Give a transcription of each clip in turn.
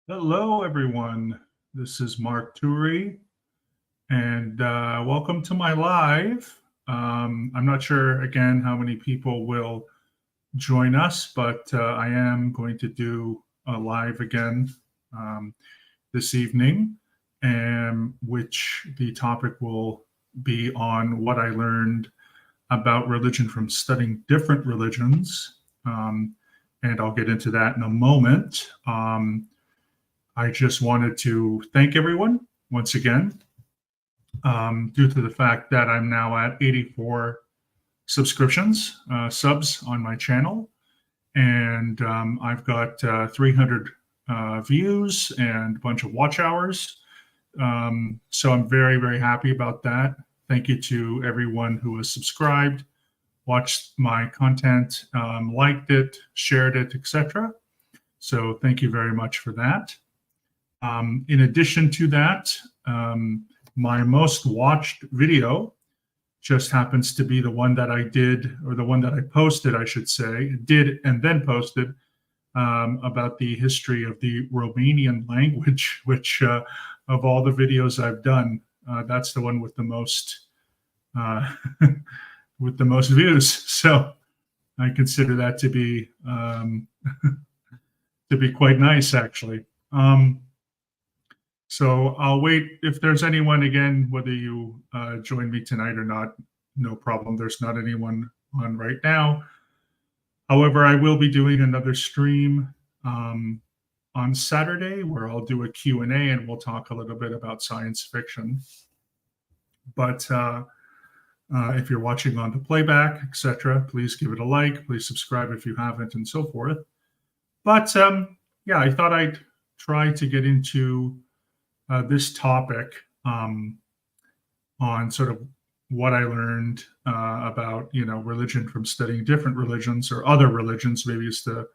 Hello, everyone. This is Mark Turi, and welcome to my live. I'm not sure, again, how many people will join us, but I am going to do a live again um, this evening, and which the topic will be on what I learned about religion from studying different religions. Um, and I'll get into that in a moment. I just wanted to thank everyone once again, due to the fact that I'm now at 84 subscriptions, subs on my channel, and I've got 300 views and a bunch of watch hours. So I'm very, very happy about that. Thank you to everyone who has subscribed, watched my content, liked it, shared it, etc. So thank you very much for that. In addition to that, my most watched video just happens to be the one that I did, or the one that I posted, I should say, did and then posted about the history of the Romanian language, which of all the videos I've done, that's the one with the most uh, with the most views. So I consider that to be quite nice, actually. So I'll wait. If there's anyone, again, whether you join me tonight or not, no problem. There's not anyone on right now. However, I will be doing another stream on Saturday where I'll do a Q&A and we'll talk a little bit about science fiction. But if you're watching on the playback, etc., please give it a like. Please subscribe if you haven't, and so forth. But yeah, I thought I'd try to get into this topic on sort of what I learned about, religion from studying different religions, or other religions, maybe is the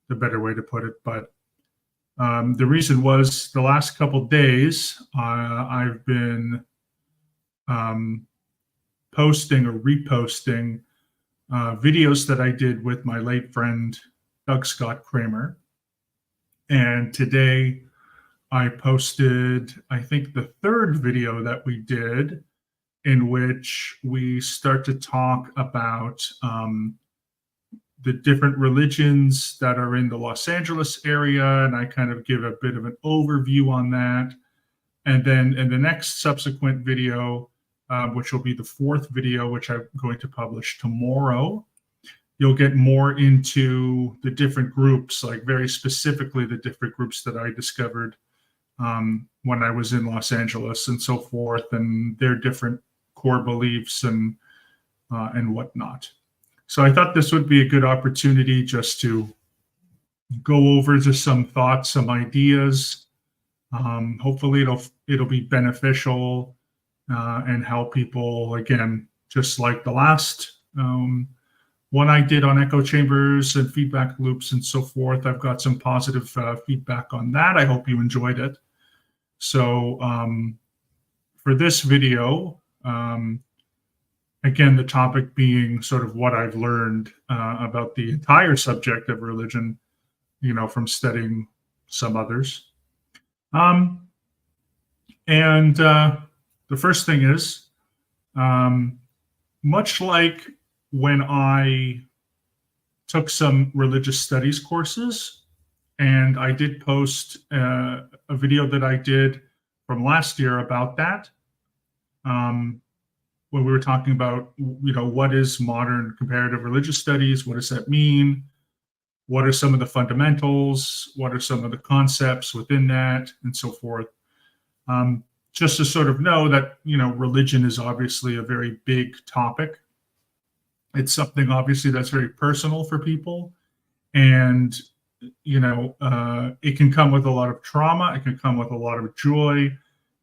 better way to put it. But the reason was the last couple days I've been posting or reposting videos that I did with my late friend Doug Scott Kramer. And today I posted, I think, the third video that we did, in which we start to talk about the different religions that are in the Los Angeles area, and I kind of give a bit of an overview on that. And then in the next subsequent video, which will be the fourth video, which I'm going to publish tomorrow, you'll get more into the different groups, like very specifically the different groups that I discovered when I was in Los Angeles and so forth, and their different core beliefs and whatnot. So I thought this would be a good opportunity just to go over just some thoughts, some ideas. Hopefully it'll be beneficial and help people, again, just like the last one I did on echo chambers and feedback loops and so forth. I've got some positive feedback on that. I hope you enjoyed it. So for this video, again, the topic being sort of what I've learned about the entire subject of religion, from studying some others. And the first thing is, much like when I took some religious studies courses, and I did post a video that I did from last year about that, when we were talking about, what is modern comparative religious studies? What does that mean? What are some of the fundamentals? What are some of the concepts within that, and so forth? Just to sort of know that, religion is obviously a very big topic. It's something obviously that's very personal for people, and it can come with a lot of trauma. It can come with a lot of joy.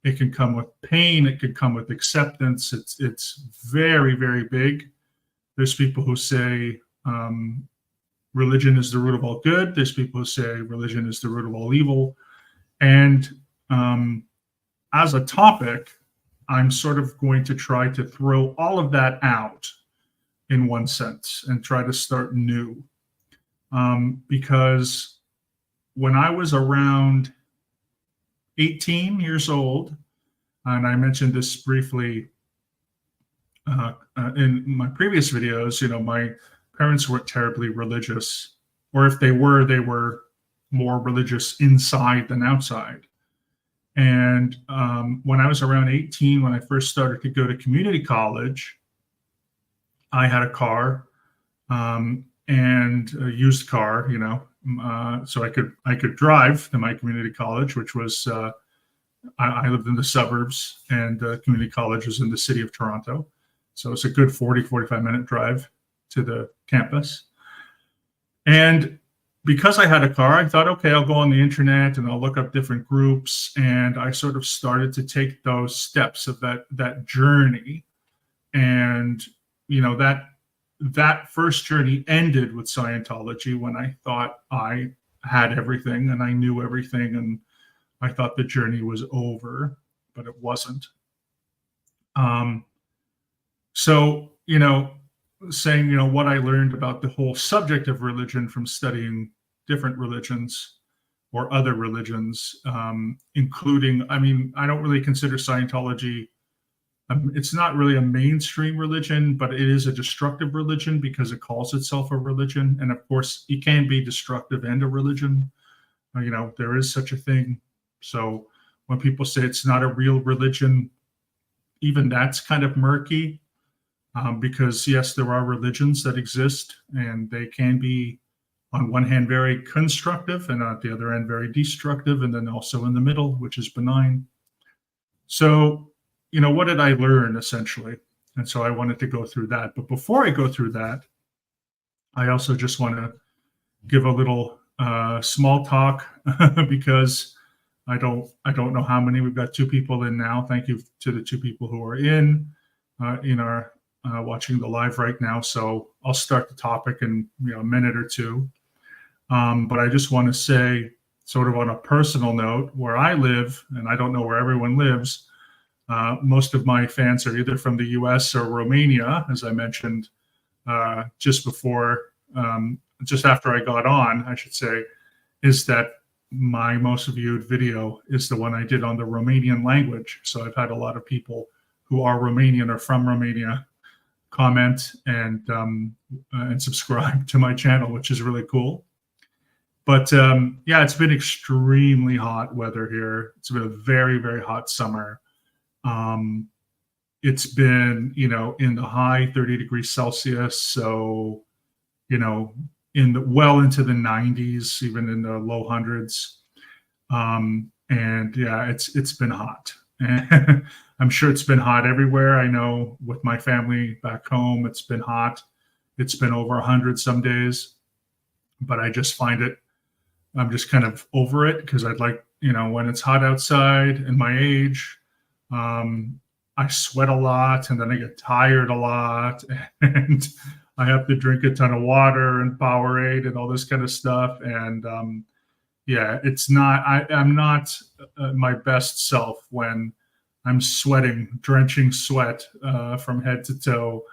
It can come with pain. It can come with acceptance. It's very, very big. There's people who say religion is the root of all good. There's people who say religion is the root of all evil. And as a topic, I'm sort of going to try to throw all of that out in one sense and try to start new. Because when I was around 18 years old, and I mentioned this briefly in my previous videos, my parents weren't terribly religious, or if they were more religious inside than outside. And when I was around 18, when I first started to go to community college, I had a car, and a used car, so I could drive to my community college, which was I lived in the suburbs, and community college was in the city of Toronto. So it's a good 45-minute drive to the campus. And because I had a car, I thought, okay, I'll go on the internet and I'll look up different groups. And I sort of started to take those steps of that journey. And, that first journey ended with Scientology when I thought I had everything and I knew everything. And I thought the journey was over, but it wasn't. So, saying, what I learned about the whole subject of religion from studying different religions or other religions, including, I don't really consider Scientology, it's not really a mainstream religion, but it is a destructive religion because it calls itself a religion. And of course, you can be destructive and a religion. There is such a thing. So when people say it's not a real religion, even that's kind of murky. Because yes, there are religions that exist, and they can be, on one hand, very constructive, and at the other end, very destructive, and then also in the middle, which is benign. So, what did I learn essentially? And so I wanted to go through that. But before I go through that, I also just want to give a little small talk because I don't know how many. We've got 2 people in now. Thank you to the 2 people who are in our watching the live right now. So I'll start the topic in a minute or 2. But I just want to say, sort of on a personal note, where I live, and I don't know where everyone lives, most of my fans are either from the US or Romania, as I mentioned just after I got on, I should say, is that my most viewed video is the one I did on the Romanian language. So I've had a lot of people who are Romanian or from Romania comment and subscribe to my channel, which is really cool. But yeah, it's been extremely hot weather here. It's been a very, very hot summer. It's been, in the high 30 degrees Celsius. So, well into the 90s, even in the low hundreds. And yeah, it's been hot. And I'm sure it's been hot everywhere. I know with my family back home, it's been hot. It's been over 100 some days, but I just find it, I'm just kind of over it because I'd like, when it's hot outside and my age, I sweat a lot and then I get tired a lot and I have to drink a ton of water and Powerade and all this kind of stuff. And yeah, I'm not my best self when I'm sweating, drenching sweat from head to toe,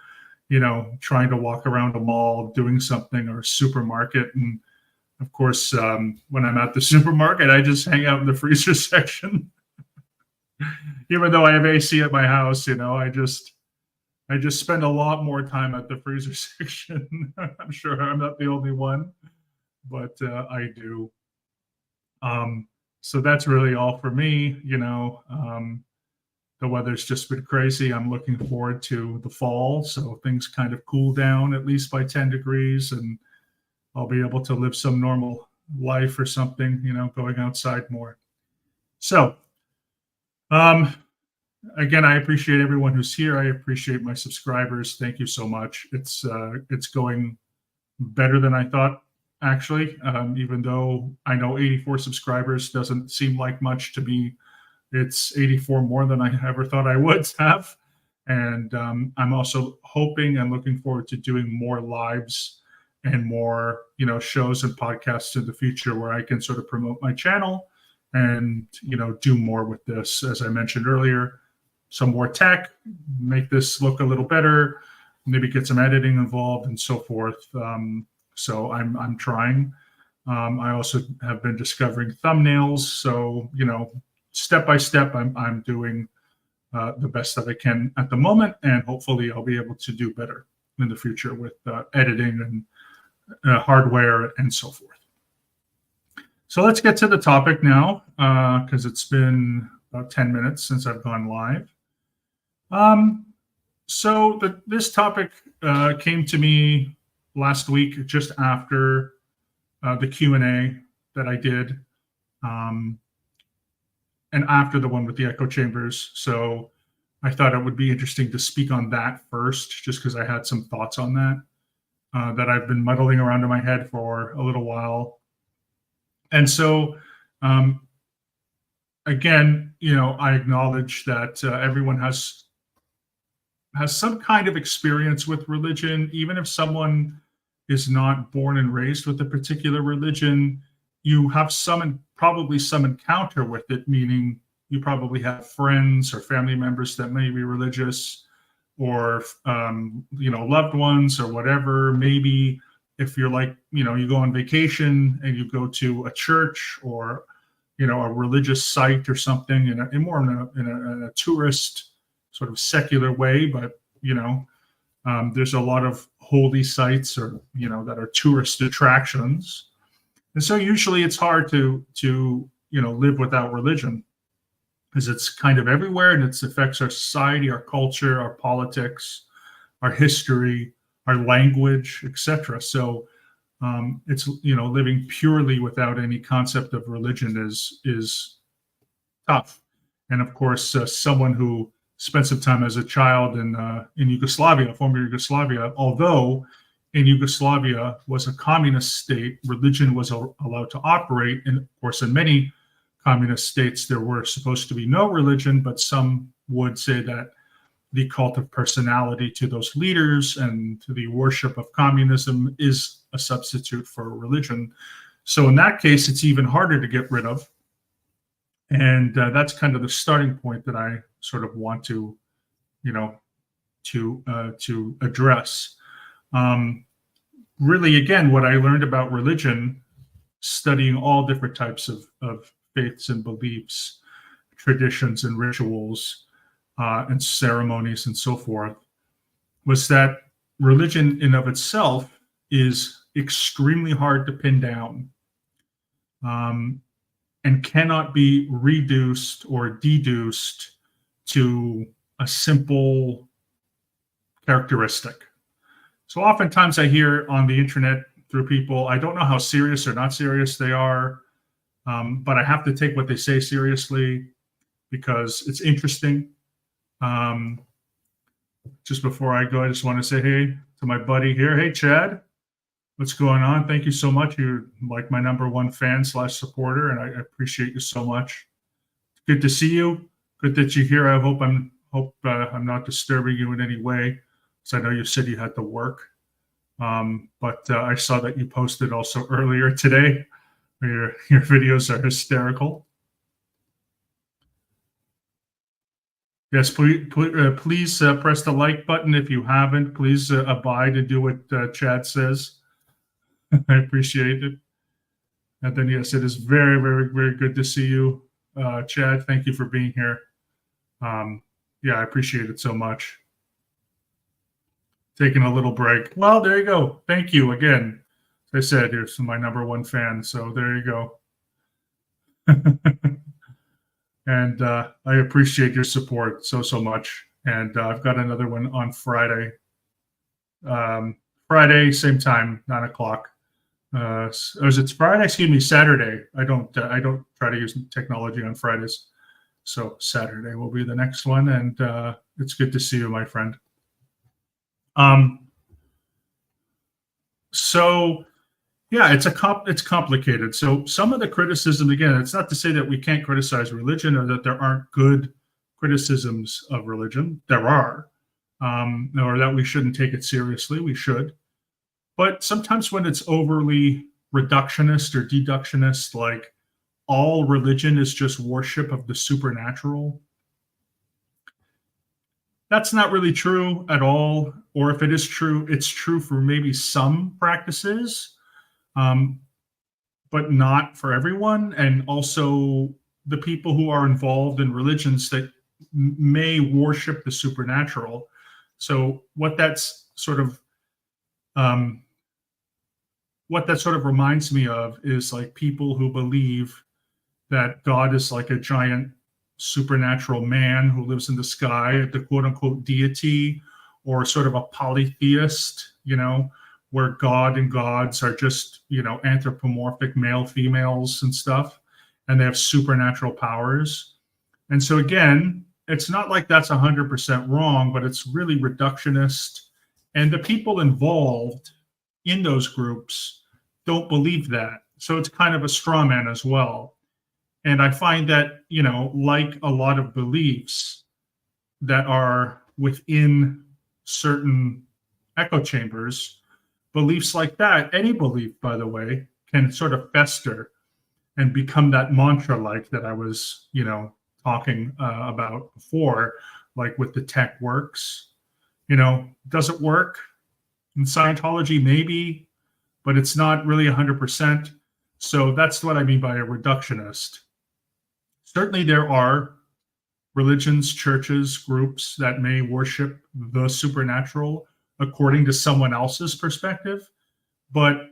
trying to walk around a mall, doing something, or a supermarket. And of course, when I'm at the supermarket, I just hang out in the freezer section. Even though I have AC at my house, I just spend a lot more time at the freezer section. I'm sure I'm not the only one, but I do. So that's really all for me. The weather's just been crazy. I'm looking forward to the fall, so things kind of cool down at least by 10 degrees, and I'll be able to live some normal life or something, going outside more. So, again, I appreciate everyone who's here. I appreciate my subscribers. Thank you so much. It's going better than I thought, actually, even though I know 84 subscribers doesn't seem like much to me. It's 84 more than I ever thought I would have. And I'm also hoping and looking forward to doing more lives and more, shows and podcasts in the future where I can sort of promote my channel and, do more with this. As I mentioned earlier, some more tech, make this look a little better, maybe get some editing involved and so forth. So I'm trying. I also have been discovering thumbnails. So, step by step, I'm doing the best that I can at the moment, and hopefully I'll be able to do better in the future with editing and hardware and so forth. So let's get to the topic now, because it's been about 10 minutes since I've gone live. So this topic came to me last week, just after the Q&A that I did, and after the one with the echo chambers. So I thought it would be interesting to speak on that first, just because I had some thoughts on that that I've been muddling around in my head for a little while. And so, again, I acknowledge that everyone has some kind of experience with religion. Even if someone is not born and raised with a particular religion, you have probably some encounter with it, meaning you probably have friends or family members that may be religious, or loved ones or whatever. Maybe if you're like, you go on vacation and you go to a church or a religious site or something, in a tourist sort of secular way, but there's a lot of holy sites or that are tourist attractions, and so usually it's hard to live without religion, because it's kind of everywhere and it affects our society, our culture, our politics, our history, our language, etc. So it's living purely without any concept of religion is tough. And of course, someone who spent some time as a child in Yugoslavia, former Yugoslavia, although in Yugoslavia was a communist state, religion was allowed to operate. And of course, in many communist states, there were supposed to be no religion, but some would say that the cult of personality to those leaders and to the worship of communism is a substitute for religion. So in that case, it's even harder to get rid of. And that's kind of the starting point that I sort of want to, to address. Really, again, what I learned about religion, studying all different types of faiths and beliefs, traditions and rituals, and ceremonies and so forth, was that religion in of itself is extremely hard to pin down, and cannot be reduced or deduced to a simple characteristic. So oftentimes I hear on the internet through people, I don't know how serious or not serious they are, but I have to take what they say seriously because it's interesting. Just before I go, I just want to say hey to my buddy here. Hey, Chad, what's going on? Thank you so much. You're like my #1 fan / supporter, and I appreciate you so much. Good to see you. Good that you're here. I hope I'm not disturbing you in any way, because I know you said you had to work. But I saw that you posted also earlier today. Your videos are hysterical. Yes, please press the like button if you haven't. Please abide and do what Chad says. I appreciate it. And then, yes, it is very, very, very good to see you, Chad. Thank you for being here. Yeah, I appreciate it so much. Taking a little break. Well, there you go. Thank you again. As I said, you're my #1 fan, so there you go. And I appreciate your support so much. And I've got another one on Friday. Friday, same time, 9 o'clock. It's Friday? Excuse me, Saturday. I don't try to use technology on Fridays. So Saturday will be the next one, and it's good to see you, my friend. So yeah, it's complicated. So some of the criticism, again, it's not to say that we can't criticize religion or that there aren't good criticisms of religion. There are, or that we shouldn't take it seriously. We should. But sometimes when it's overly reductionist or deductionist, like all religion is just worship of the supernatural, that's not really true at all. Or if it is true, it's true for maybe some practices. but not for everyone. And also the people who are involved in religions that may worship the supernatural. So um, what that sort of reminds me of is like people who believe that God is like a giant supernatural man who lives in the sky, the quote unquote deity, or sort of a polytheist, where God and gods are just, anthropomorphic male, females and stuff, and they have supernatural powers. And so again, it's not like that's 100% wrong, but it's really reductionist. And the people involved in those groups don't believe that. So it's kind of a straw man as well. And I find that, like a lot of beliefs that are within certain echo chambers, beliefs like that, any belief, by the way, can sort of fester and become that mantra like that I was, talking about before, like with the tech works. Does it work? In Scientology, maybe, but it's not really 100%. So that's what I mean by a reductionist. Certainly there are religions, churches, groups that may worship the supernatural according to someone else's perspective, but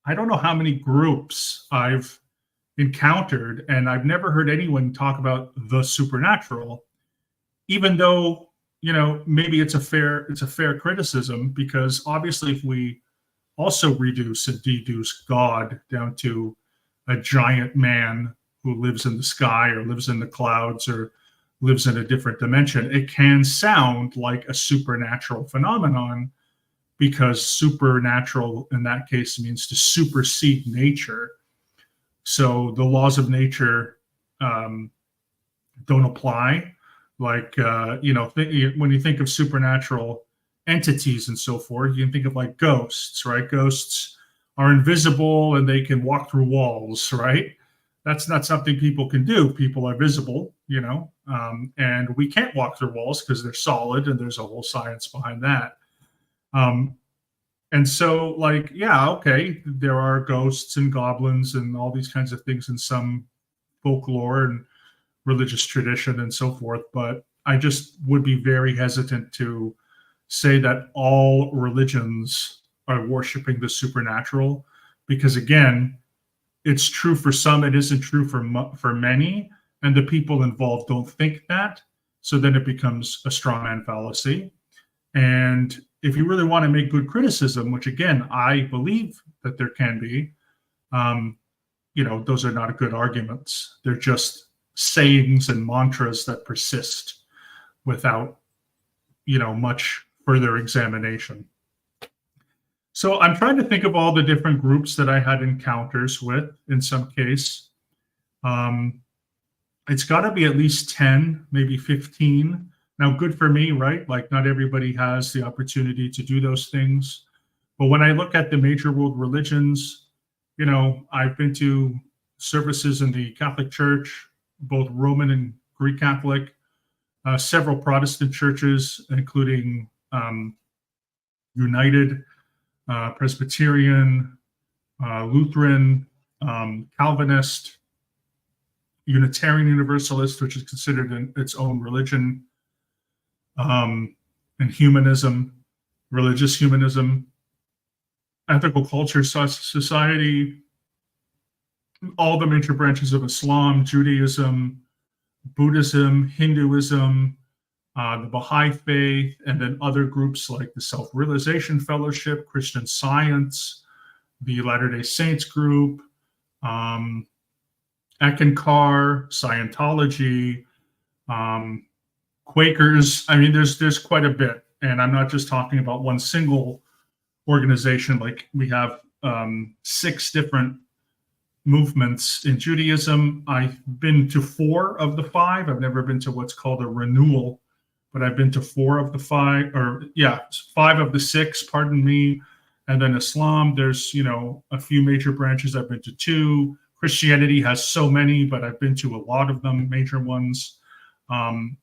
I don't know how many groups I've encountered, and I've never heard anyone talk about the supernatural, even though, maybe it's a fair criticism, because obviously if we also reduce and deduce God down to a giant man who lives in the sky or lives in the clouds or lives in a different dimension, it can sound like a supernatural phenomenon, because supernatural in that case means to supersede nature. So the laws of nature don't apply. Like, when you think of supernatural entities and so forth, you can think of like ghosts, right? Ghosts are invisible and they can walk through walls, right? That's not something people can do. People are visible, and we can't walk through walls because they're solid, and there's a whole science behind that. And so, like, yeah, okay, there are ghosts and goblins and all these kinds of things in some folklore and religious tradition and so forth, but I just would be very hesitant to say that all religions are worshiping the supernatural, because again, it's true for some, it isn't true for many, and the people involved don't think that. So then it becomes a straw man fallacy. And if you really want to make good criticism, which again, I believe that there can be, those are not good arguments. They're just sayings and mantras that persist without, much further examination. So I'm trying to think of all the different groups that I had encounters with in some case. It's got to be at least 10, maybe 15. Now, good for me, right? Like, not everybody has the opportunity to do those things. But when I look at the major world religions, I've been to services in the Catholic Church, both Roman and Greek Catholic, several Protestant churches, including United, Presbyterian, Lutheran, Calvinist, Unitarian Universalist, which is considered its own religion, and humanism, religious humanism, ethical culture society, all the major branches of Islam, Judaism, Buddhism, Hinduism, the Baha'i Faith, and then other groups like the Self-Realization Fellowship, Christian Science, the Latter-day Saints group, Eckankar, Scientology, Quakers. I mean, there's quite a bit, and I'm not just talking about one single organization. Like, we have 6 different movements in Judaism. I've been to 4 of the 5. I've never been to what's called a renewal, but I've been to 4 of the 5, 5 of the 6, pardon me. And then Islam, there's, a few major branches. I've been to 2. Christianity has so many, but I've been to a lot of them, major ones.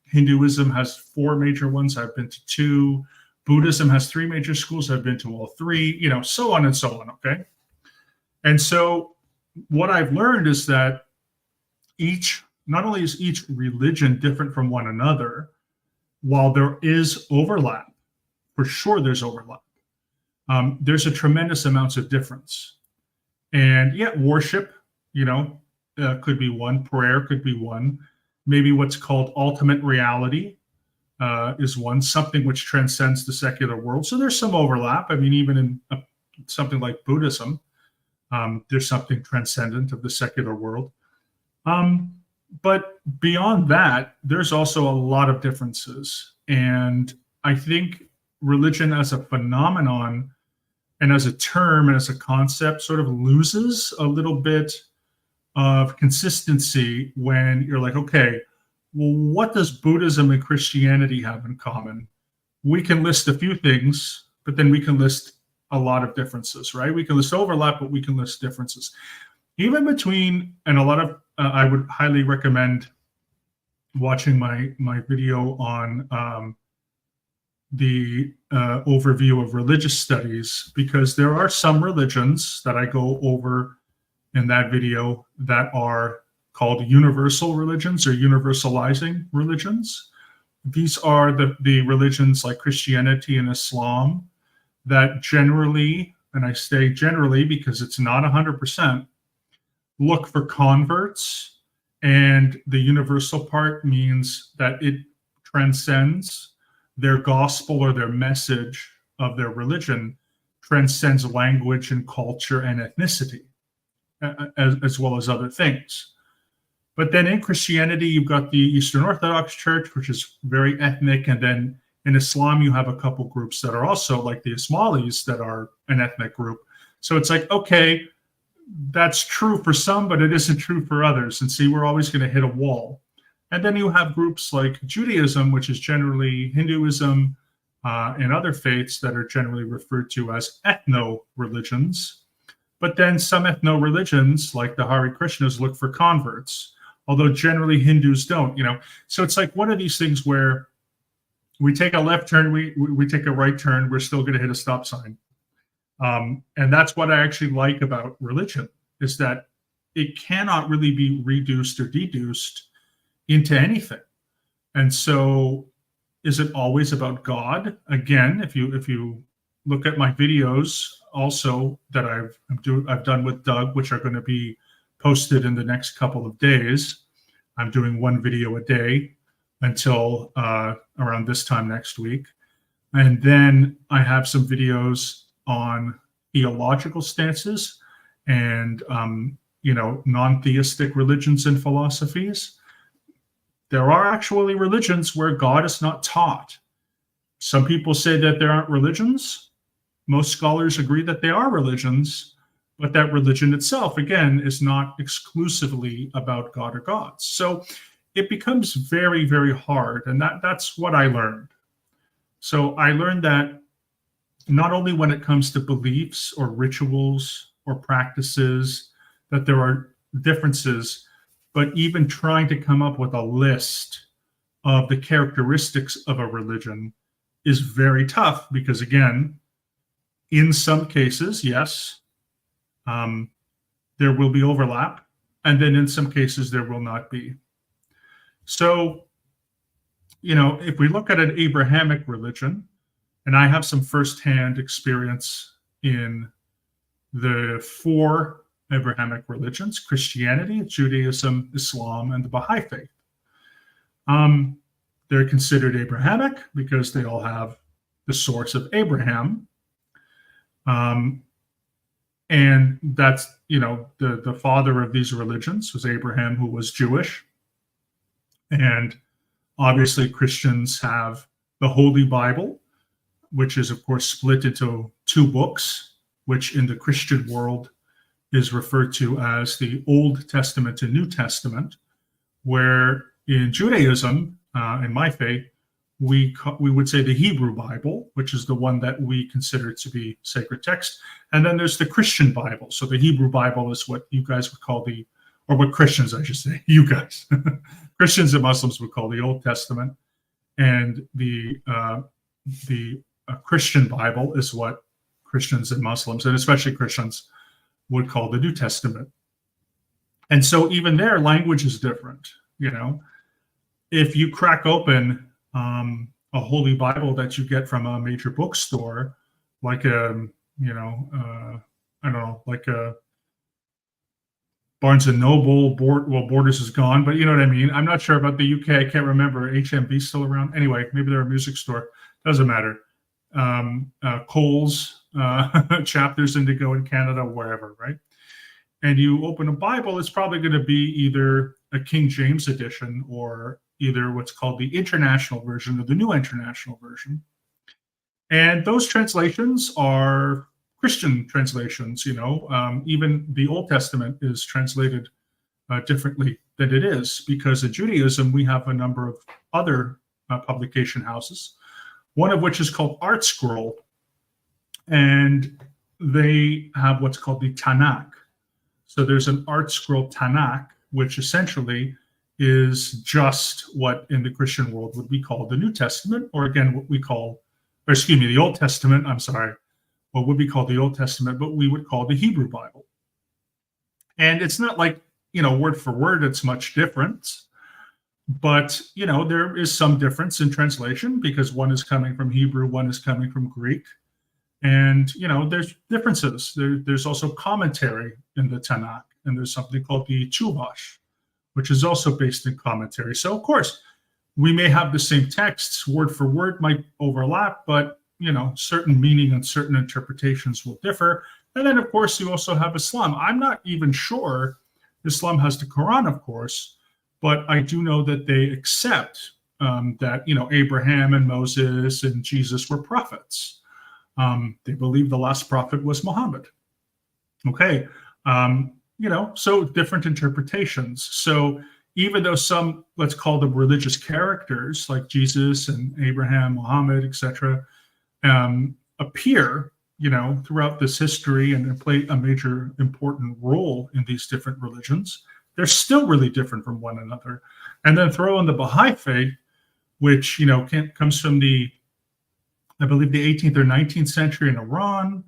Hinduism has 4 major ones. I've been to 2. Buddhism has 3 major schools. I've been to all 3, so on and so on. Okay. And so what I've learned is that not only is each religion different from one another, while there is overlap, for sure there's overlap, there's a tremendous amounts of difference. And yet worship, could be one, prayer could be one, maybe what's called ultimate reality is one, something which transcends the secular world. So there's some overlap. I mean, even in something like Buddhism, there's something transcendent of the secular world. But beyond that, there's also a lot of differences. And I think religion as a phenomenon and as a term and as a concept sort of loses a little bit of consistency when you're like, okay, well, what does Buddhism and Christianity have in common? We can list a few things, but then we can list a lot of differences, right? We can list overlap, but we can list differences. Even between, and a lot of, I would highly recommend watching my video on the overview of religious studies, because there are some religions that I go over in that video that are called universal religions or universalizing religions. These are the religions like Christianity and Islam that generally, and I say generally because it's not 100%, look for converts. And the universal part means that it transcends their gospel or their message of their religion, transcends language and culture and ethnicity, as well as other things. But then in Christianity, you've got the Eastern Orthodox Church, which is very ethnic. And then in Islam, you have a couple groups that are also like the Ismailis that are an ethnic group. So it's like, okay, that's true for some, but it isn't true for others. And see, we're always going to hit a wall. And then you have groups like Judaism, which is generally Hinduism and other faiths that are generally referred to as ethno-religions. But then some ethno-religions, like the Hare Krishnas, look for converts, although generally Hindus don't, So it's like one of these things where we take a left turn, we take a right turn, we're still going to hit a stop sign. And that's what I actually like about religion, is that it cannot really be reduced or deduced into anything. And so is it always about God? Again, if you look at my videos also that I've done with Doug, which are going to be posted in the next couple of days. I'm doing one video a day until around this time next week. And then I have some videos on theological stances and, non-theistic religions and philosophies. There are actually religions where God is not taught. Some people say that there aren't religions. Most scholars agree that they are religions, but that religion itself, again, is not exclusively about God or gods. So it becomes very, very hard. And that's what I learned. So I learned that not only when it comes to beliefs or rituals or practices, that there are differences, but even trying to come up with a list of the characteristics of a religion is very tough because, again, in some cases, yes, there will be overlap, and then in some cases there will not be. So, if we look at an Abrahamic religion, and I have some firsthand experience in the 4 Abrahamic religions: Christianity, Judaism, Islam, and the Baha'i faith. They're considered Abrahamic because they all have the source of Abraham. And that's, the father of these religions was Abraham, who was Jewish. And obviously Christians have the Holy Bible, which is, of course, split into 2 books, which in the Christian world is referred to as the Old Testament and New Testament, where in Judaism, in my faith, we would say the Hebrew Bible, which is the one that we consider to be sacred text. And then there's the Christian Bible. So the Hebrew Bible is what you guys would call or what Christians, I should say, you guys, Christians and Muslims would call the Old Testament. And the Christian Bible is what Christians and Muslims, and especially Christians, would call the New Testament. And so even there, language is different. If you crack open a Holy Bible that you get from a major bookstore, like I don't know, like a Barnes and Noble, Borders is gone, but you know what I mean? I'm not sure about the UK. I can't remember. HMV still around? Anyway, maybe they're a music store. Doesn't matter. Coles, Chapters Indigo in Canada, wherever, right? And you open a Bible, it's probably going to be either a King James edition or either what's called the International Version or the New International Version. And those translations are Christian translations. Even the Old Testament is translated differently than it is, because in Judaism, we have a number of other publication houses, one of which is called Art Scroll. And they have what's called the Tanakh. So there's an Art Scroll Tanakh, which essentially is just what in the Christian world would be called the New Testament, or again, the Old Testament, what would be called the Old Testament, but we would call the Hebrew Bible. And it's not like, word for word, it's much different. But, there is some difference in translation because one is coming from Hebrew, one is coming from Greek. And, there's differences. There's also commentary in the Tanakh, and there's something called the Chumash, which is also based in commentary. So, of course, we may have the same texts, word for word might overlap, but, certain meaning and certain interpretations will differ. And then, of course, you also have Islam. I'm not even sure Islam has the Quran, of course, but I do know that they accept that, Abraham and Moses and Jesus were prophets. They believe the last prophet was Muhammad. Okay. So different interpretations. So even though some, let's call them religious characters like Jesus and Abraham, Muhammad, etc., appear, throughout this history and play a major important role in these different religions, they're still really different from one another. And then throw in the Baha'i faith, which, comes from I believe the 18th or 19th century in Iran,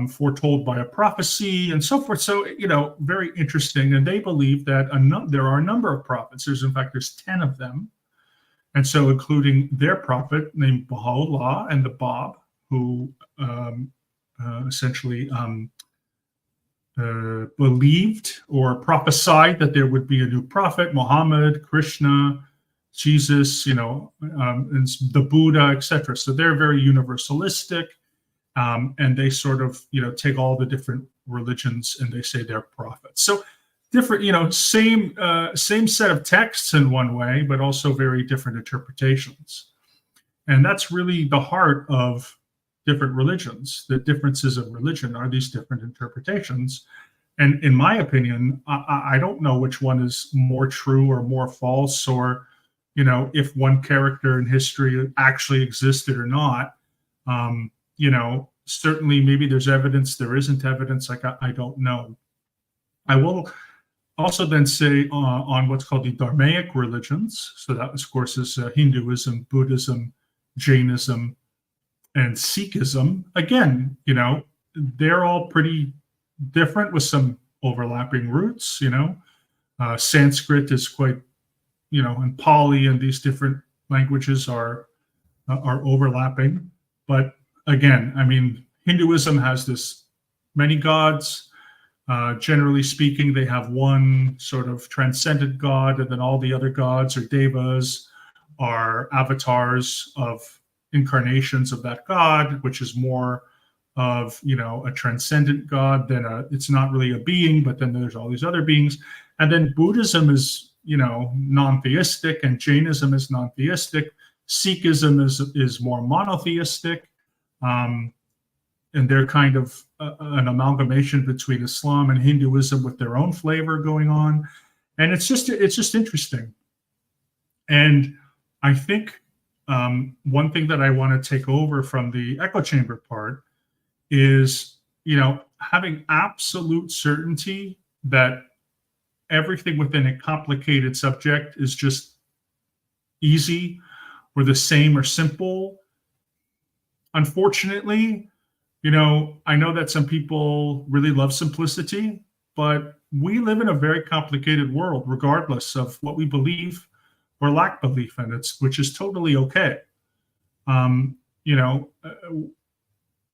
foretold by a prophecy and so forth. So, very interesting. And they believe that there are a number of prophets. There's 10 of them. And so including their prophet named Baha'u'llah and the Bab, who essentially believed or prophesied that there would be a new prophet, Muhammad, Krishna, Jesus, and the Buddha, etc. So they're very universalistic, and they sort of, take all the different religions and they say they're prophets. So different, same set of texts in one way, but also very different interpretations. And that's really the heart of different religions. The differences of religion are these different interpretations. And in my opinion, I don't know which one is more true or more false, or if one character in history actually existed or not. Certainly maybe there's evidence, there isn't evidence, I don't know. I will also then say on what's called the Dharmaic religions, so that of course is Hinduism, Buddhism, Jainism, and Sikhism. Again, they're all pretty different with some overlapping roots. Sanskrit is quite, and Pali and these different languages are overlapping. But again, Hinduism has this many gods. Generally speaking, they have one sort of transcendent god, and then all the other gods or devas are avatars of incarnations of that god, which is more of a transcendent god than it's not really a being, but then there's all these other beings. And then Buddhism is non-theistic, and Jainism is non-theistic. Sikhism is more monotheistic, and they're kind of an amalgamation between Islam and Hinduism with their own flavor going on. And it's just interesting. And I think one thing that I want to take over from the echo chamber part is, having absolute certainty that everything within a complicated subject is just easy or the same or simple. Unfortunately, I know that some people really love simplicity, but we live in a very complicated world, regardless of what we believe or lack belief in. Which is totally okay. Um, you know, uh,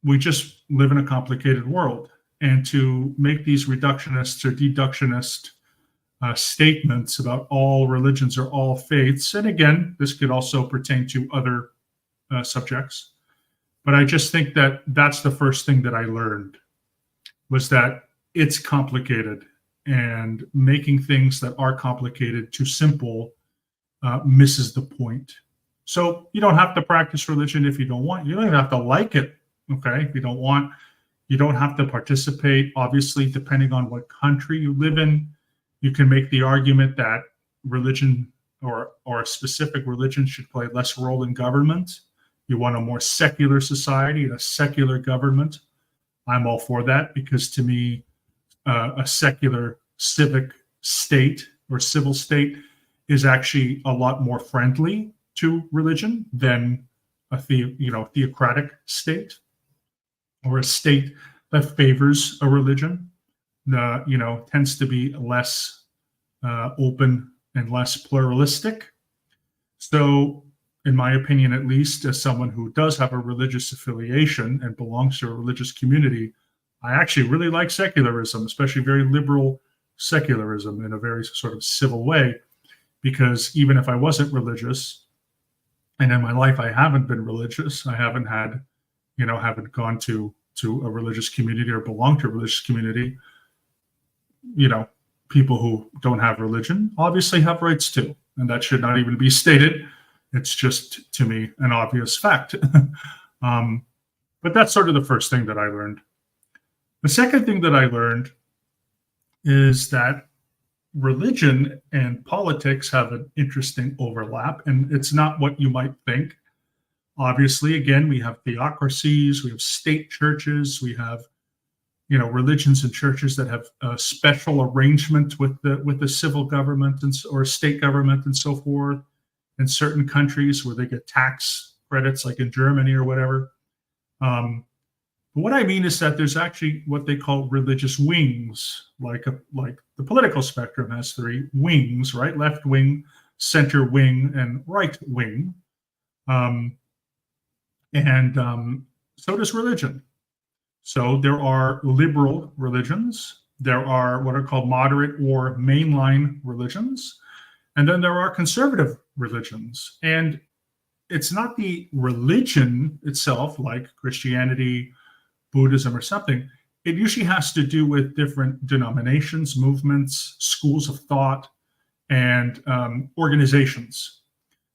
we just live in a complicated world, and to make these reductionist or deductionist statements about all religions or all faiths, and again, this could also pertain to other subjects. But I just think that that's the first thing that I learned was that it's complicated, and making things that are complicated too simple misses the point. So you don't have to practice religion if you don't want. You don't even have to like it. Okay, if you don't want, you don't have to participate. Obviously, depending on what country you live in, you can make the argument that religion or a specific religion should play less role in government. You want a more secular society and a secular government. I'm all for that, because to me, a secular civic state or civil state is actually a lot more friendly to religion than a theocratic state, or a state that favors a religion. Tends to be less open and less pluralistic. So, in my opinion, at least, as someone who does have a religious affiliation and belongs to a religious community, I actually really like secularism, especially very liberal secularism in a very sort of civil way, because even if I wasn't religious, and in my life I haven't been religious, I haven't had, haven't gone to a religious community or belong to a religious community, people who don't have religion obviously have rights too, and that should not even be stated. It's just, to me, an obvious fact. But that's sort of the first thing that I learned. The second thing that I learned is that religion and politics have an interesting overlap, and it's not what you might think. Obviously, again, we have theocracies, we have state churches, we have religions and churches that have a special arrangement with the civil government or state government and so forth. In certain countries where they get tax credits, like in Germany or whatever. But what I mean is that there's actually what they call religious wings, like the political spectrum has three wings, right? Left wing, center wing, and right wing. So does religion. So there are liberal religions. There are what are called moderate or mainline religions. And then there are conservative religions. And it's not the religion itself, like Christianity, Buddhism, or something. It usually has to do with different denominations, movements, schools of thought, and organizations.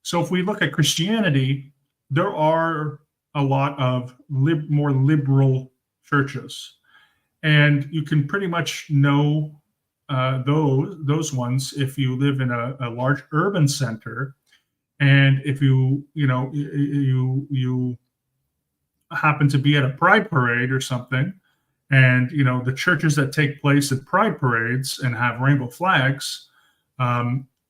So if we look at Christianity, there are a lot of more liberal churches. And you can pretty much know those ones if you live in a large urban center, and if you happen to be at a pride parade or something, and the churches that take place at pride parades and have rainbow flags,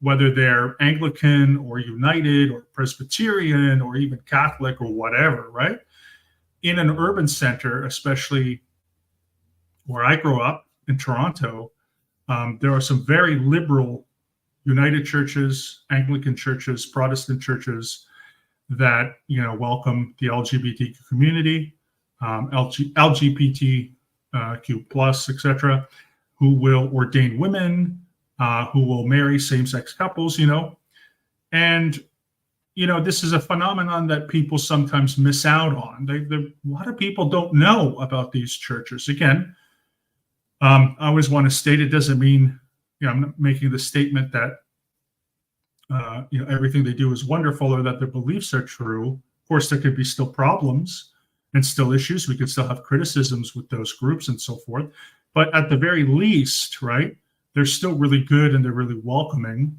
whether they're Anglican or United or Presbyterian or even Catholic or whatever, right? In an urban center, especially where I grew up in Toronto, there are some very liberal United churches, Anglican churches, Protestant churches that welcome the LGBTQ community, LGBTQ plus, etc., who will ordain women, who will marry same-sex couples, and this is a phenomenon that people sometimes miss out on. A lot of people don't know about these churches. Again, I always want to state, it doesn't mean, I'm not making the statement that, everything they do is wonderful or that their beliefs are true. Of course, there could be still problems and still issues. We could still have criticisms with those groups and so forth. But at the very least, right, they're still really good and they're really welcoming.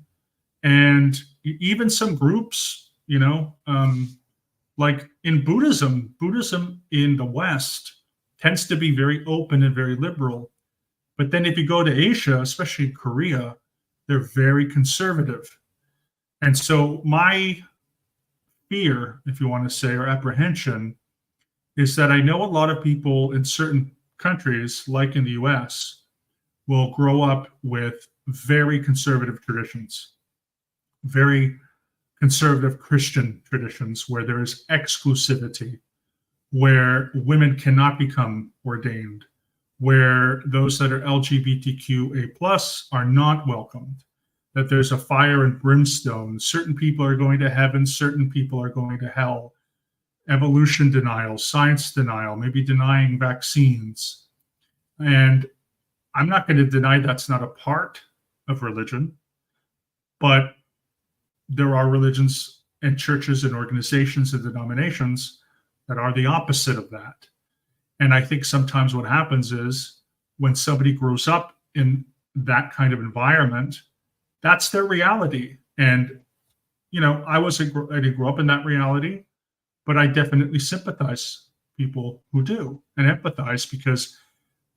And even some groups, like in Buddhism in the West tends to be very open and very liberal. But then if you go to Asia, especially Korea, they're very conservative. And so my fear, if you want to say, or apprehension, is that I know a lot of people in certain countries, like in the US, will grow up with very conservative traditions, very conservative Christian traditions where there is exclusivity, where women cannot become ordained, where those that are LGBTQA plus are not welcomed, that there's a fire and brimstone. Certain people are going to heaven, certain people are going to hell. Evolution denial, science denial, maybe denying vaccines. And I'm not going to deny that's not a part of religion, but there are religions and churches and organizations and denominations that are the opposite of that. And I think sometimes what happens is when somebody grows up in that kind of environment, that's their reality. And, I didn't grow up in that reality, but I definitely sympathize people who do and empathize because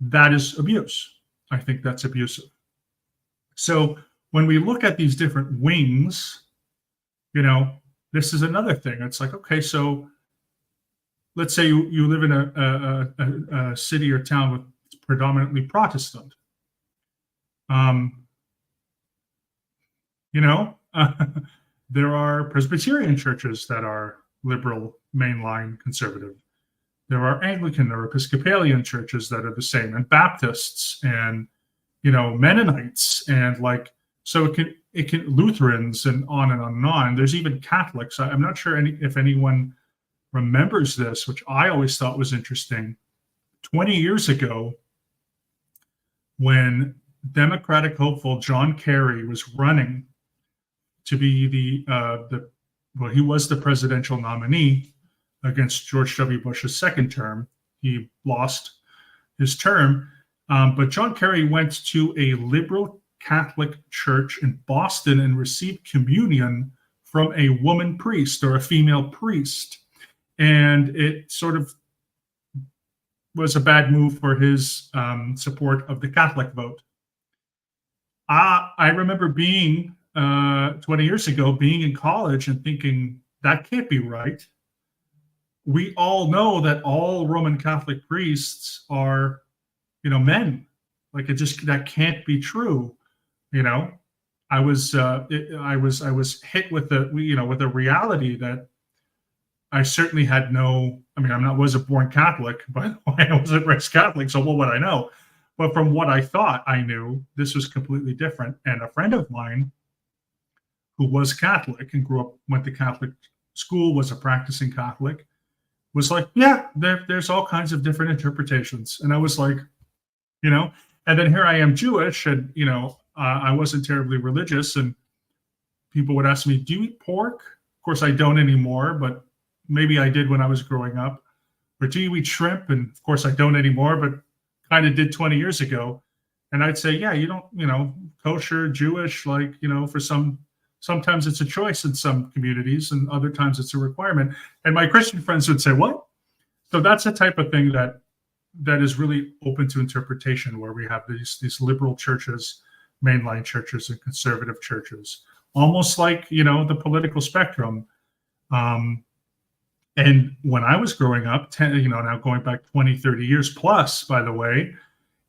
that is abuse. I think that's abusive. So when we look at these different wings, this is another thing. It's like, okay, so let's say you live in a city or town with predominantly Protestant. There are Presbyterian churches that are liberal, mainline, conservative. There are Anglican or Episcopalian churches that are the same, and Baptists, and Mennonites, and so it can Lutherans, and on and on and on. There's even Catholics. I'm not sure if anyone remembers this, which I always thought was interesting. 20 years ago, when Democratic hopeful John Kerry was running to be he was the presidential nominee against George W. Bush's second term. He lost his term, but John Kerry went to a liberal Catholic church in Boston and received communion from a woman priest or a female priest. And it sort of was a bad move for his support of the Catholic vote. I remember being 20 years ago, being in college and thinking that can't be right. We all know that all Roman Catholic priests are, men. That can't be true. I was hit with the reality that I certainly had no. Wasn't born Catholic, but I wasn't raised Catholic, so what would I know? But from what I thought I knew, this was completely different. And a friend of mine who was Catholic and went to Catholic school, was a practicing Catholic, was like, yeah, there's all kinds of different interpretations. And I was like, and then here I am Jewish, and, I wasn't terribly religious, and people would ask me, do you eat pork? Of course, I don't anymore, but maybe I did when I was growing up. Or do you eat shrimp? And of course, I don't anymore, but kind of did 20 years ago. And I'd say, yeah, you don't, kosher, Jewish, for sometimes it's a choice in some communities, and other times it's a requirement. And my Christian friends would say, what? So that's the type of thing that is really open to interpretation, where we have these liberal churches, mainline churches, and conservative churches, almost like, the political spectrum. And when I was growing up, now going back 20, 30 years plus, by the way,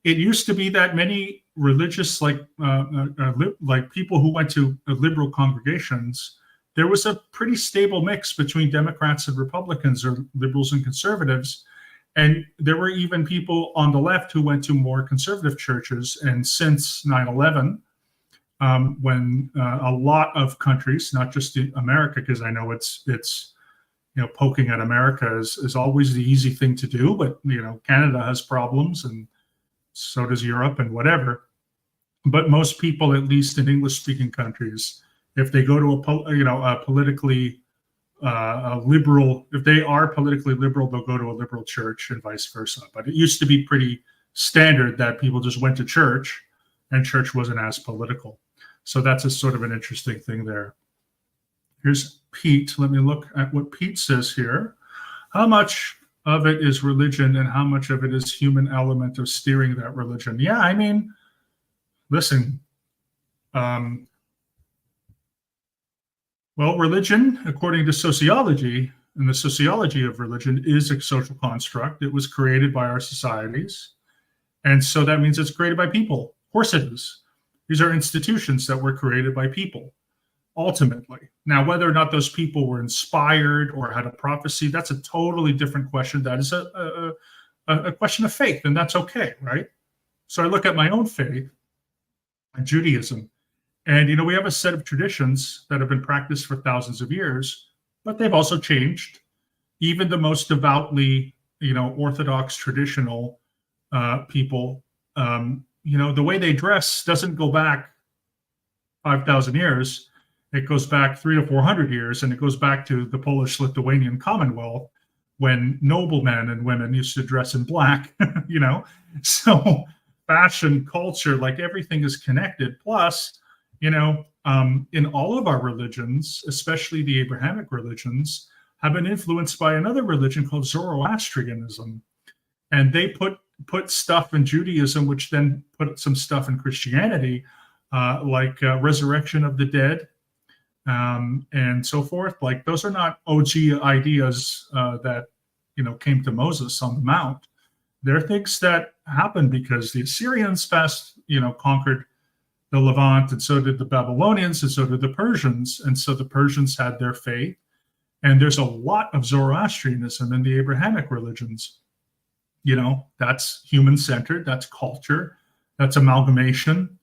it used to be that many religious, like people who went to liberal congregations, there was a pretty stable mix between Democrats and Republicans, or liberals and conservatives. And there were even people on the left who went to more conservative churches. And since 9/11, when a lot of countries, not just America, because I know it's poking at America is always the easy thing to do, but Canada has problems, and so does Europe and whatever. But most people, at least in English-speaking countries, if they go to a politically liberal, if they are politically liberal, they'll go to a liberal church, and vice versa. But it used to be pretty standard that people just went to church, and church wasn't as political. So that's a sort of an interesting thing there. Here's Pete. Let me look at what Pete says here. How much of it is religion, and how much of it is human element of steering that religion? Yeah, listen, well, religion, according to sociology, and the sociology of religion is a social construct. It was created by our societies. And so that means it's created by people. Of course it is. These are institutions that were created by people, ultimately. Now, whether or not those people were inspired or had a prophecy, that's a totally different question. That is a question of faith, and that's okay, right? So I look at my own faith, Judaism, and we have a set of traditions that have been practiced for thousands of years, but they've also changed. Even the most devoutly, Orthodox traditional people, the way they dress doesn't go back 5,000 years. It goes back 300 to 400 years, and it goes back to the Polish-Lithuanian Commonwealth when noblemen and women used to dress in black, So fashion, culture, like everything is connected. Plus, in all of our religions, especially the Abrahamic religions, have been influenced by another religion called Zoroastrianism. And they put stuff in Judaism, which then put some stuff in Christianity, like resurrection of the dead, and so forth. Like those are not OG ideas that came to Moses on the Mount. They're things that happened because the Assyrians conquered the Levant, and so did the Babylonians, and so did the Persians. And so the Persians had their faith. And there's a lot of Zoroastrianism in the Abrahamic religions. That's human-centered, that's culture, that's amalgamation,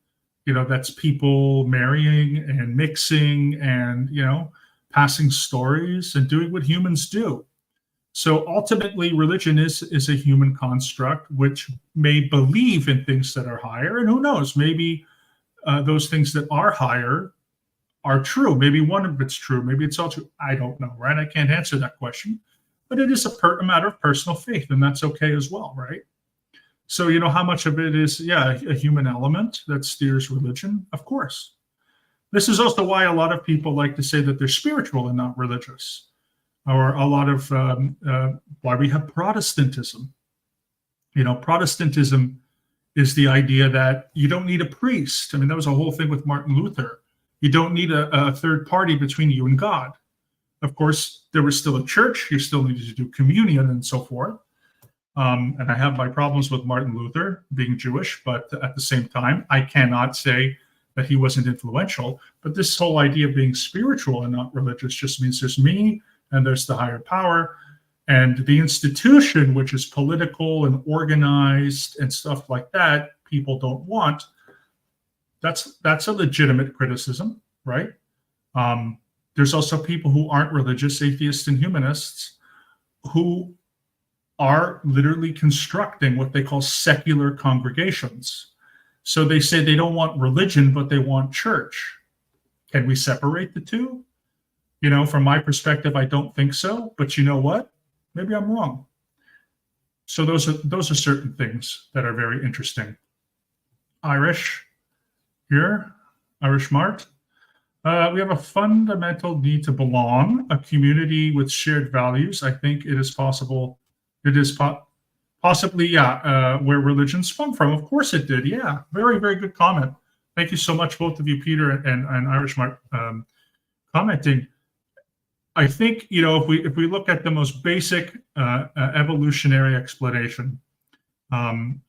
that's people marrying and mixing and, passing stories and doing what humans do. So ultimately, religion is a human construct which may believe in things that are higher. And who knows, maybe those things that are higher are true. Maybe one of it's true. Maybe it's all true. I don't know, right? I can't answer that question. But it is a matter of personal faith, and that's okay as well, right? So, how much of it is, a human element that steers religion? Of course. This is also why a lot of people like to say that they're spiritual and not religious, or a lot of why we have Protestantism. Protestantism is the idea that you don't need a priest. I mean, that was a whole thing with Martin Luther. You don't need a third party between you and God. Of course, there was still a church. You still needed to do communion and so forth. And I have my problems with Martin Luther being Jewish, but at the same time, I cannot say that he wasn't influential. But this whole idea of being spiritual and not religious just means there's me and there's the higher power. And the institution, which is political and organized and stuff like that, people don't want. That's a legitimate criticism, right? There's also people who aren't religious, atheists and humanists, who are literally constructing what they call secular congregations. So they say they don't want religion, but they want church. Can we separate the two? From my perspective, I don't think so. But you know what? Maybe I'm wrong. So those are certain things that are very interesting. Irish here, Irish Mart. We have a fundamental need to belong, a community with shared values. I think it is possible. It is possibly, where religion sprung from. Of course it did. Yeah, very, very good comment. Thank you so much, both of you, Peter and Irish Mart, commenting. I think, if we look at the most basic evolutionary explanation,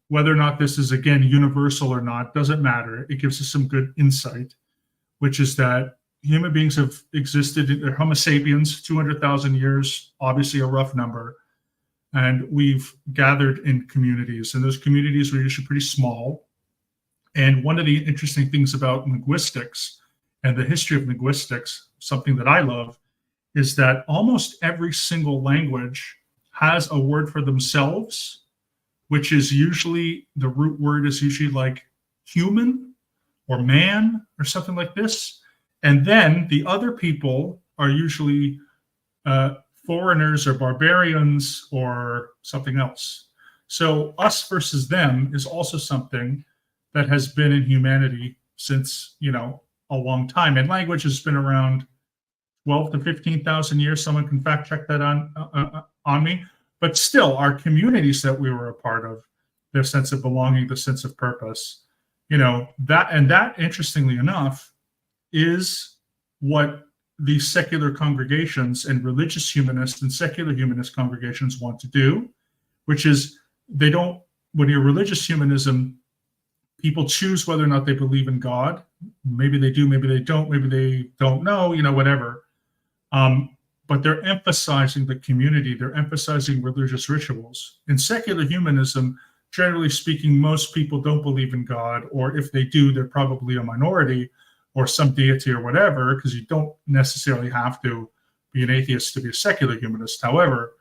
whether or not this is, again, universal or not, doesn't matter. It gives us some good insight, which is that human beings have existed, Homo sapiens, 200,000 years, obviously a rough number, and we've gathered in communities, and those communities were usually pretty small. And one of the interesting things about linguistics and the history of linguistics, something that I love, is that almost every single language has a word for themselves, which is usually, the root word is usually like human or man or something like this. And then the other people are usually foreigners or barbarians or something else. So us versus them is also something that has been in humanity since, a long time. And language has been around 12 to 15,000 years. Someone can fact check that on me. But still, our communities that we were a part of, their sense of belonging, the sense of purpose, that interestingly enough, is what these secular congregations and religious humanist and secular humanist congregations want to do, which is they don't, when you're religious humanism, people choose whether or not they believe in God. Maybe they do, maybe they don't, maybe they don't know, whatever. But they're emphasizing the community, they're emphasizing religious rituals. In secular humanism, generally speaking, most people don't believe in God, or if they do, they're probably a minority or some deity or whatever, because you don't necessarily have to be an atheist to be a secular humanist. However,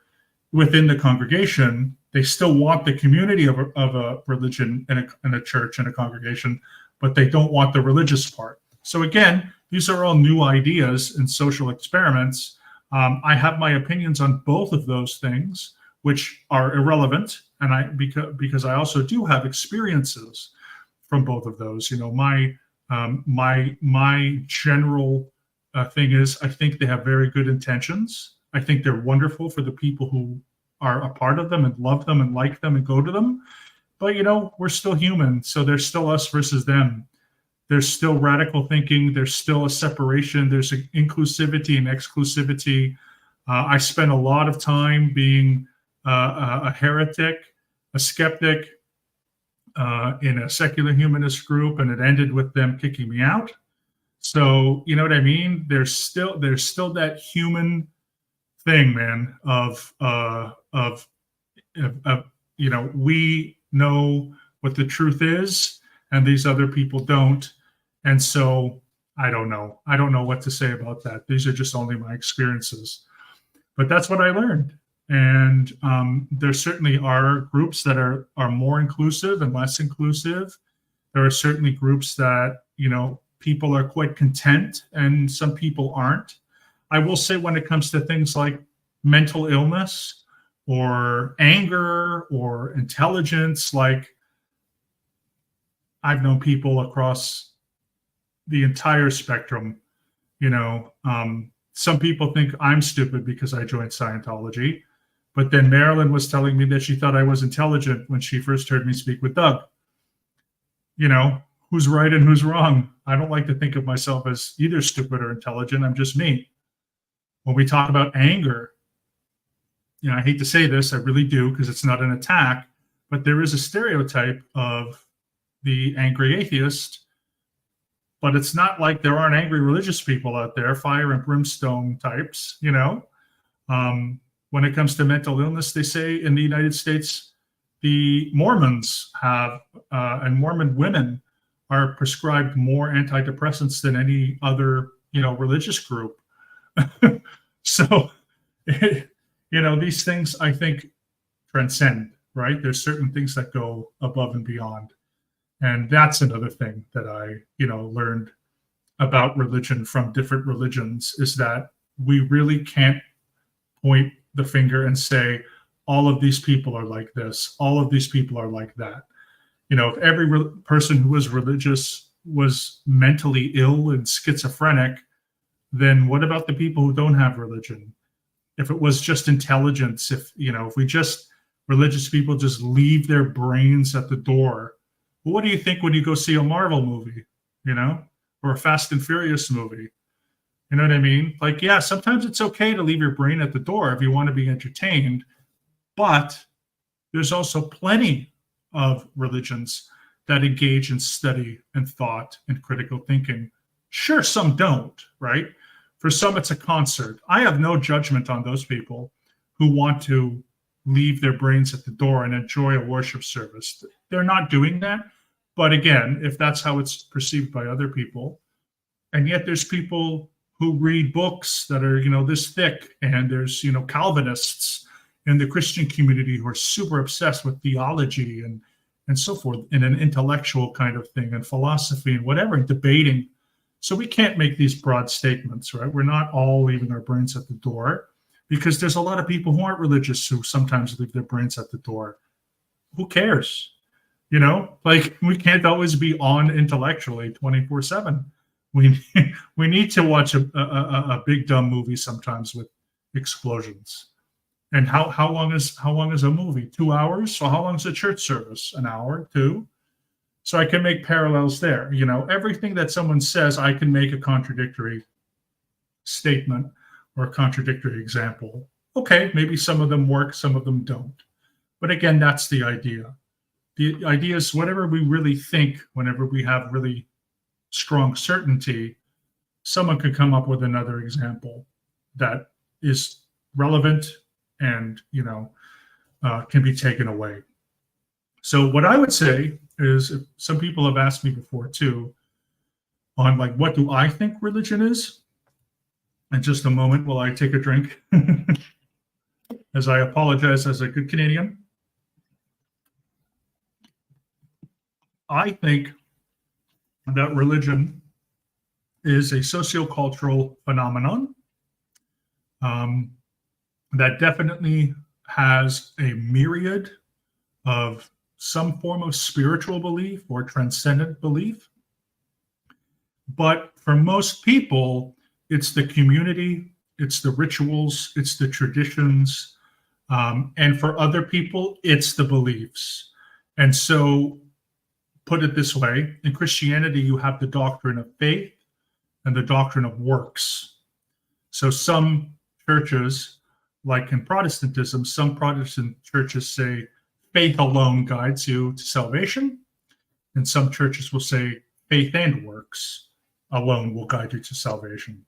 within the congregation, they still want the community of a religion and a church and a congregation, but they don't want the religious part. So again, these are all new ideas and social experiments. I have my opinions on both of those things, which are irrelevant, and because I also do have experiences from both of those. My general thing is, I think they have very good intentions. I think they're wonderful for the people who are a part of them and love them and like them and go to them. But we're still human, so there's still us versus them. There's still radical thinking. There's still a separation. There's an inclusivity and exclusivity. I spent a lot of time being a heretic, a skeptic in a secular humanist group, and it ended with them kicking me out. So you know what I mean? There's still that human thing, man, of we know what the truth is, and these other people don't. And so I don't know what to say about that. These are just only my experiences, but that's what I learned. And there certainly are groups that are more inclusive and less inclusive. There are certainly groups that people are quite content, and some people aren't. I will say, when it comes to things like mental illness or anger or intelligence, like I've known people across the entire spectrum. Some people think I'm stupid because I joined Scientology, but then Marilyn was telling me that she thought I was intelligent when she first heard me speak with Doug. Who's right and who's wrong? I don't like to think of myself as either stupid or intelligent. I'm just me. When we talk about anger, I hate to say this, I really do, because it's not an attack, but there is a stereotype of the angry atheist. But it's not like there aren't angry religious people out there, fire and brimstone types. When it comes to mental illness, they say in the United States, the Mormons have, and Mormon women are prescribed more antidepressants than any other, religious group. So, these things, I think, transcend, right? There's certain things that go above and beyond. And that's another thing that I, learned about religion from different religions, is that we really can't point the finger and say, all of these people are like this, all of these people are like that. If every person who was religious was mentally ill and schizophrenic, then what about the people who don't have religion? If it was just intelligence, if religious people just leave their brains at the door, well, what do you think when you go see a Marvel movie, or a Fast and Furious movie? You know what I mean? Like, yeah, sometimes it's okay to leave your brain at the door if you want to be entertained, but there's also plenty of religions that engage in study and thought and critical thinking. Sure, some don't, right? For some, it's a concert. I have no judgment on those people who want to leave their brains at the door and enjoy a worship service. They're not doing that. But again, if that's how it's perceived by other people, and yet there's people who read books that are, this thick, and there's, Calvinists in the Christian community who are super obsessed with theology and so forth, in an intellectual kind of thing, and philosophy and whatever, and debating. So we can't make these broad statements, right? We're not all leaving our brains at the door, because there's a lot of people who aren't religious who sometimes leave their brains at the door. Who cares? Like, we can't always be on intellectually 24/7. We need to watch a big dumb movie sometimes with explosions. And how long is a movie? 2 hours? So how long is a church service? An hour, 2? So I can make parallels there. Everything that someone says, I can make a contradictory statement or a contradictory example. Okay, maybe some of them work, some of them don't. But again, that's the idea. The idea is whatever we really think, whenever we have really strong certainty, someone could come up with another example that is relevant and can be taken away. So what I would say is, if some people have asked me before too, on like, what do I think religion is? In just a moment while I take a drink, as I apologize as a good Canadian. I think that religion is a sociocultural phenomenon that definitely has a myriad of some form of spiritual belief or transcendent belief. But for most people, it's the community, it's the rituals, it's the traditions, and for other people, it's the beliefs. And so, put it this way, in Christianity, you have the doctrine of faith and the doctrine of works. So some churches, like in Protestantism, some Protestant churches say faith alone guides you to salvation, and some churches will say faith and works alone will guide you to salvation.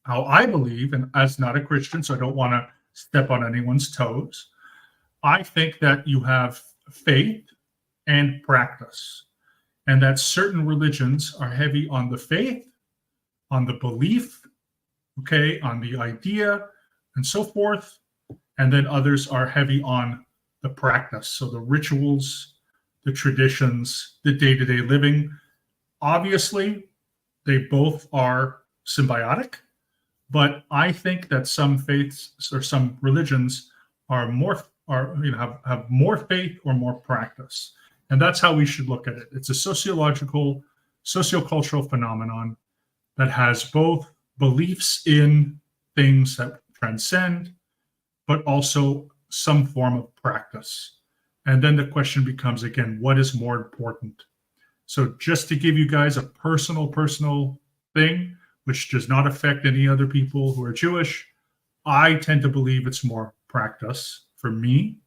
How I believe, and as not a Christian, so I don't want to step on anyone's toes, I think that you have faith and practice, and that certain religions are heavy on the faith, on the belief, okay, on the idea, and so forth, and then others are heavy on the practice, so the rituals, the traditions, the day-to-day living. Obviously, they both are symbiotic, but I think that some faiths or some religions have more faith or more practice. And that's how we should look at it. It's a sociocultural phenomenon that has both beliefs in things that transcend, but also some form of practice. And then the question becomes, again, what is more important? So just to give you guys a personal thing, which does not affect any other people who are Jewish, I tend to believe it's more practice for me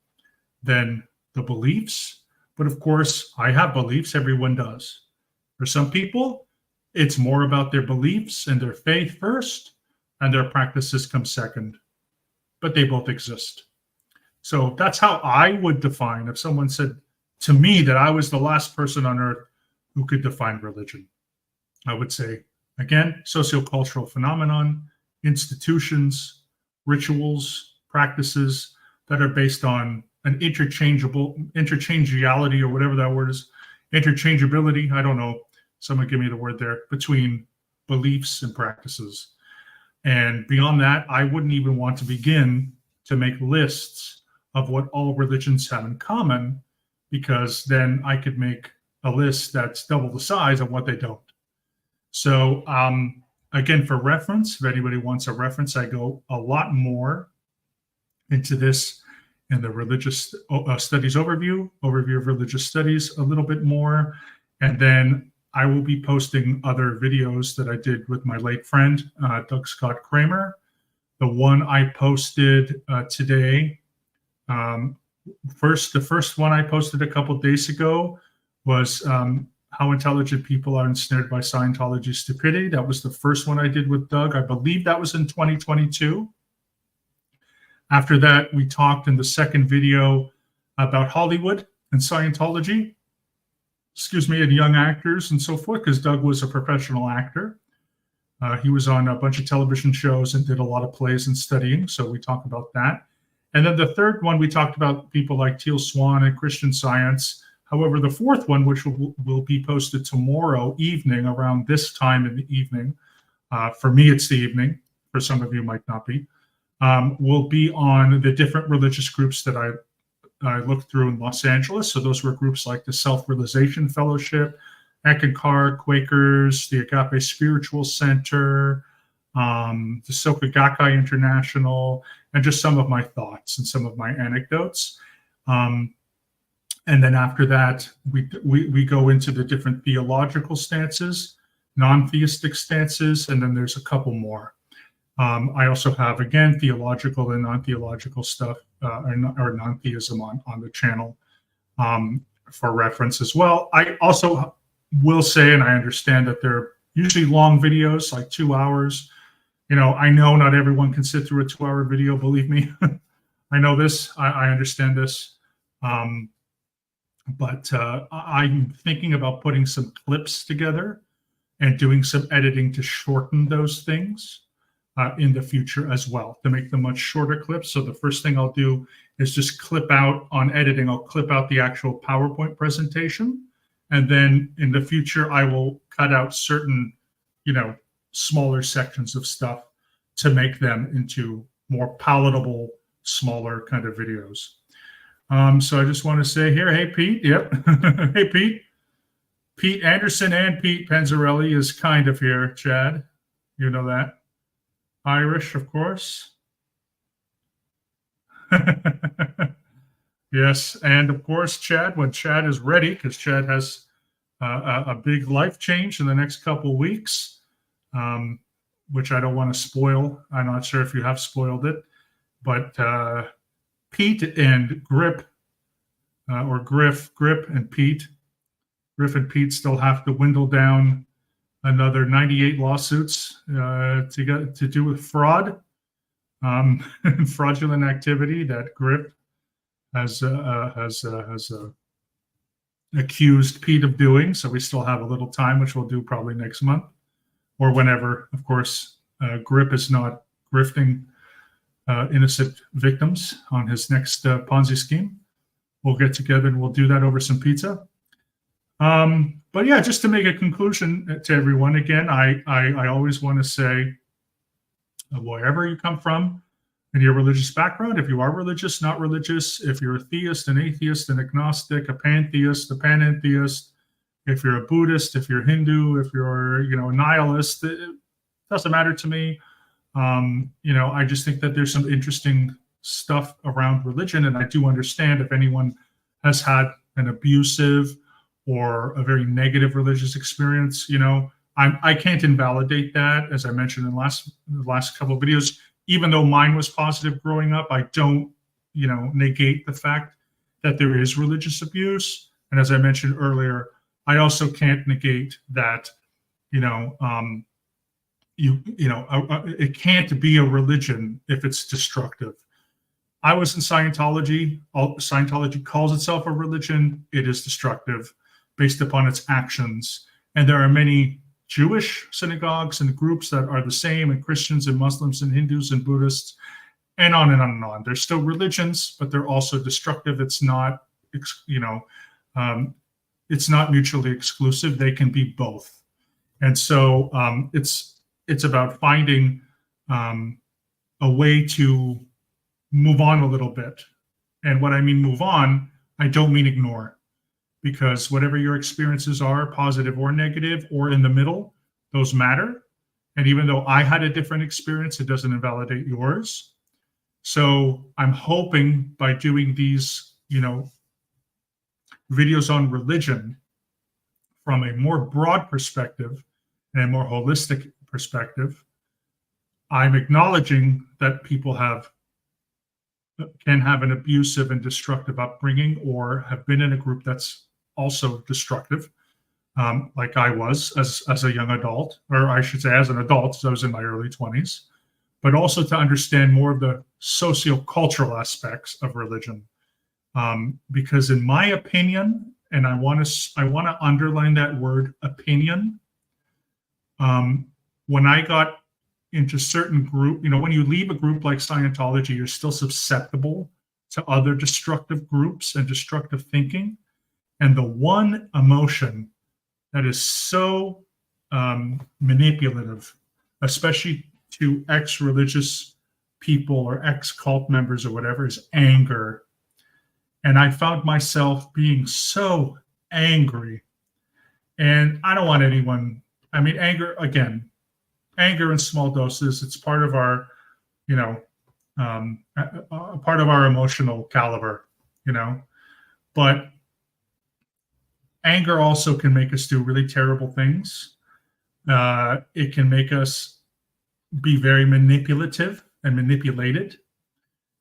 than the beliefs. But of course, I have beliefs. Everyone does. For some people, it's more about their beliefs and their faith first, and their practices come second. But they both exist. So that's how I would define, if someone said to me that I was the last person on earth who could define religion, I would say, again, sociocultural phenomenon, institutions, rituals, practices that are based on an interchangeability, or whatever that word is, interchangeability, I don't know, someone give me the word there, between beliefs and practices. And beyond that, I wouldn't even want to begin to make lists of what all religions have in common, because then I could make a list that's double the size of what they don't. So again, for reference, if anybody wants a reference, I go a lot more into this in the religious studies overview of religious studies a little bit more. And then I will be posting other videos that I did with my late friend, Doug Scott Kramer. The one I posted today, the first one I posted a couple of days ago was how intelligent people are ensnared by Scientology stupidity. That was the first one I did with Doug. I believe that was in 2022. After that, we talked in the second video about Hollywood and Scientology, and young actors and so forth, because Doug was a professional actor. He was on a bunch of television shows and did a lot of plays and studying, so we talked about that. And then the third one, we talked about people like Teal Swan and Christian Science. However, the fourth one, which will be posted tomorrow evening around this time in the evening, for me it's the evening, for some of you might not be, will be on the different religious groups that I looked through in Los Angeles. So those were groups like the Self-Realization Fellowship, Eckankar, Quakers, the Agape Spiritual Center, the Soka Gakkai International, and just some of my thoughts and some of my anecdotes. And then after that, we go into the different theological stances non-theistic stances, and then there's a couple more. I also have, again, theological and non-theological stuff, or non-theism on the channel for reference as well. I also will say, and I understand that they're usually long videos, like 2 hours. I know not everyone can sit through a 2-hour video, believe me. I know this, I understand this. But I'm thinking about putting some clips together and doing some editing to shorten those things in the future as well, to make them much shorter clips. So the first thing I'll do is just clip out on editing. I'll clip out the actual PowerPoint presentation. And then in the future, I will cut out certain, smaller sections of stuff to make them into more palatable, smaller kind of videos. So I just want to say here, hey, Pete. Yep. Hey, Pete. Pete Anderson and Pete Panzarelli is kind of here, Chad. You know that. Irish, of course. Yes, and of course, Chad, when Chad is ready, because Chad has a big life change in the next couple of weeks, which I don't want to spoil. I'm not sure if you have spoiled it, but Pete and Grip, or Griff and Pete, Griff and Pete still have to dwindle down another 98 lawsuits to do with fraud, fraudulent activity that Griff has accused Pete of doing. So we still have a little time, which we'll do probably next month or whenever. Of course, Grip is not grifting innocent victims on his next Ponzi scheme. We'll get together and we'll do that over some pizza. But yeah, just to make a conclusion to everyone, again, I always want to say, wherever you come from in your religious background, if you are religious, not religious, if you're a theist, an atheist, an agnostic, a pantheist, a panentheist, if you're a Buddhist, if you're Hindu, if you're, a nihilist, it doesn't matter to me. I just think that there's some interesting stuff around religion, and I do understand if anyone has had an abusive or a very negative religious experience, I can't invalidate that. As I mentioned in the last couple of videos, even though mine was positive growing up, I don't, negate the fact that there is religious abuse. And as I mentioned earlier, I also can't negate that, it can't be a religion if it's destructive. I was in Scientology. Scientology calls itself a religion. It is destructive based upon its actions. And there are many Jewish synagogues and groups that are the same, and Christians and Muslims and Hindus and Buddhists, and on and on and on. They're still religions, but they're also destructive. It's not, it's not mutually exclusive. They can be both. And so it's about finding a way to move on a little bit. And what I mean move on, I don't mean ignore. Because whatever your experiences are, positive or negative or in the middle, those matter. And even though I had a different experience, it doesn't invalidate yours. So I'm hoping by doing these, videos on religion from a more broad perspective and a more holistic perspective, I'm acknowledging that people can have an abusive and destructive upbringing or have been in a group that's also destructive, like I was as a young adult, or I should say as an adult, so I was in my early 20s, but also to understand more of the socio-cultural aspects of religion. Because in my opinion, and I want to underline that word opinion, when I got into certain group, when you leave a group like Scientology, you're still susceptible to other destructive groups and destructive thinking. And the one emotion that is so manipulative, especially to ex-religious people or ex-cult members or whatever, is anger. And I found myself being so angry. And I don't want anyone, anger, again, anger in small doses, it's part of our, part of our emotional caliber, but anger also can make us do really terrible things. It can make us be very manipulative and manipulated.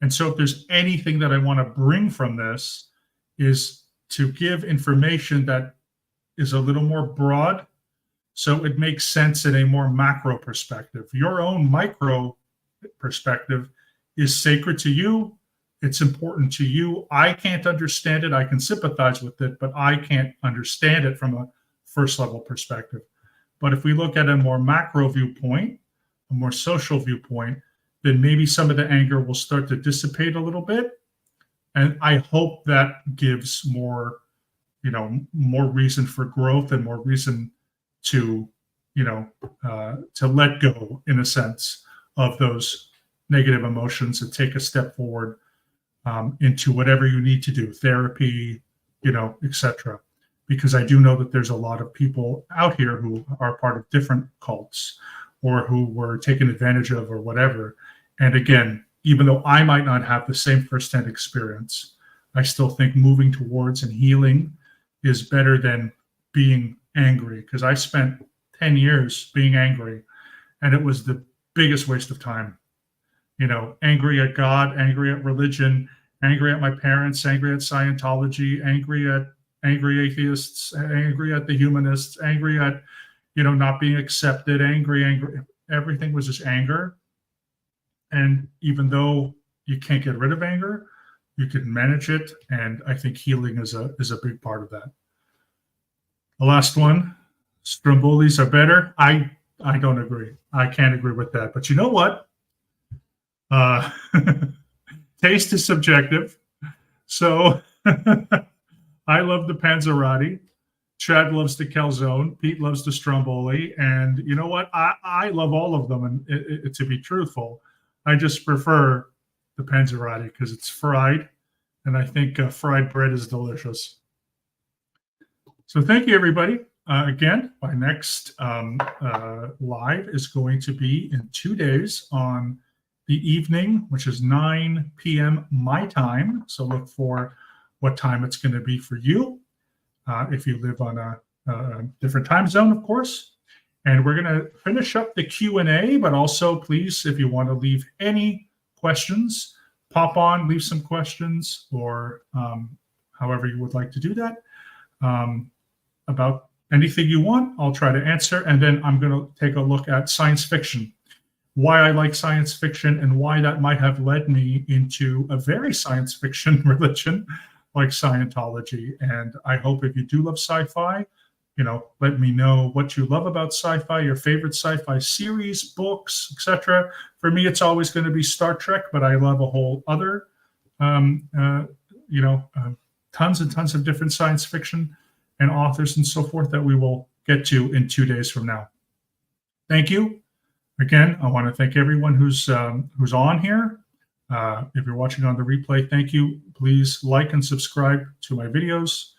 And so if there's anything that I want to bring from this is to give information that is a little more broad, so it makes sense in a more macro perspective. Your own micro perspective is sacred to you. It's important to you. I can't understand it. I can sympathize with it, but I can't understand it from a first level perspective. But if we look at a more macro viewpoint, a more social viewpoint, then maybe some of the anger will start to dissipate a little bit. And I hope that gives more, more reason for growth and more reason to, to let go, in a sense, of those negative emotions and take a step forward into whatever you need to do, therapy, etc. Because I do know that there's a lot of people out here who are part of different cults or who were taken advantage of or whatever. And again, even though I might not have the same firsthand experience, I still think moving towards and healing is better than being angry, because I spent 10 years being angry and it was the biggest waste of time. Angry at God, angry at religion, angry at my parents, angry at Scientology, angry at angry atheists, angry at the humanists, angry at, not being accepted, angry. Everything was just anger. And even though you can't get rid of anger, you can manage it. And I think healing is a big part of that. The last one, Strombolis are better. I don't agree. I can't agree with that. But you know what? Taste is subjective. So I love the Panzerotti. Chad loves the calzone. Pete loves the Stromboli. And you know what? I love all of them. And to be truthful, I just prefer the Panzerotti because it's fried. And I think fried bread is delicious. So thank you, everybody. Again, my next live is going to be in 2 days on the evening, which is 9 p.m. my time. So look for what time it's going to be for you if you live on a different time zone, of course. And we're going to finish up the Q&A, but also please, if you want to leave any questions, pop on, leave some questions, or however you would like to do that. About anything you want, I'll try to answer. And then I'm going to take a look at science fiction, why I like science fiction and why that might have led me into a very science fiction religion like Scientology. And I hope if you do love sci-fi, let me know what you love about sci-fi, your favorite sci-fi series, books, etc. For me, it's always going to be Star Trek, but I love a whole other, tons and tons of different science fiction and authors and so forth that we will get to in 2 days from now. Thank you. Again, I want to thank everyone who's on here. If you're watching on the replay, thank you. Please like and subscribe to my videos.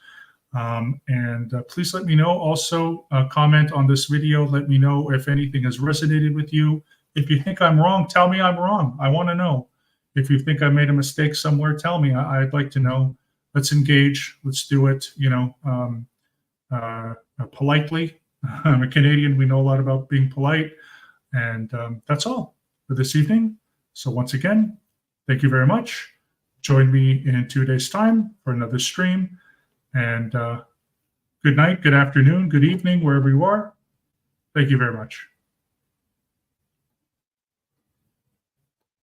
And please let me know. Also, comment on this video. Let me know if anything has resonated with you. If you think I'm wrong, tell me I'm wrong. I want to know. If you think I made a mistake somewhere, tell me. I'd like to know. Let's engage. Let's do it, politely. I'm a Canadian. We know a lot about being polite. And that's all for this evening. So once again, thank you very much. Join me in 2 days' time for another stream. And good night, good afternoon, good evening, wherever you are. Thank you very much.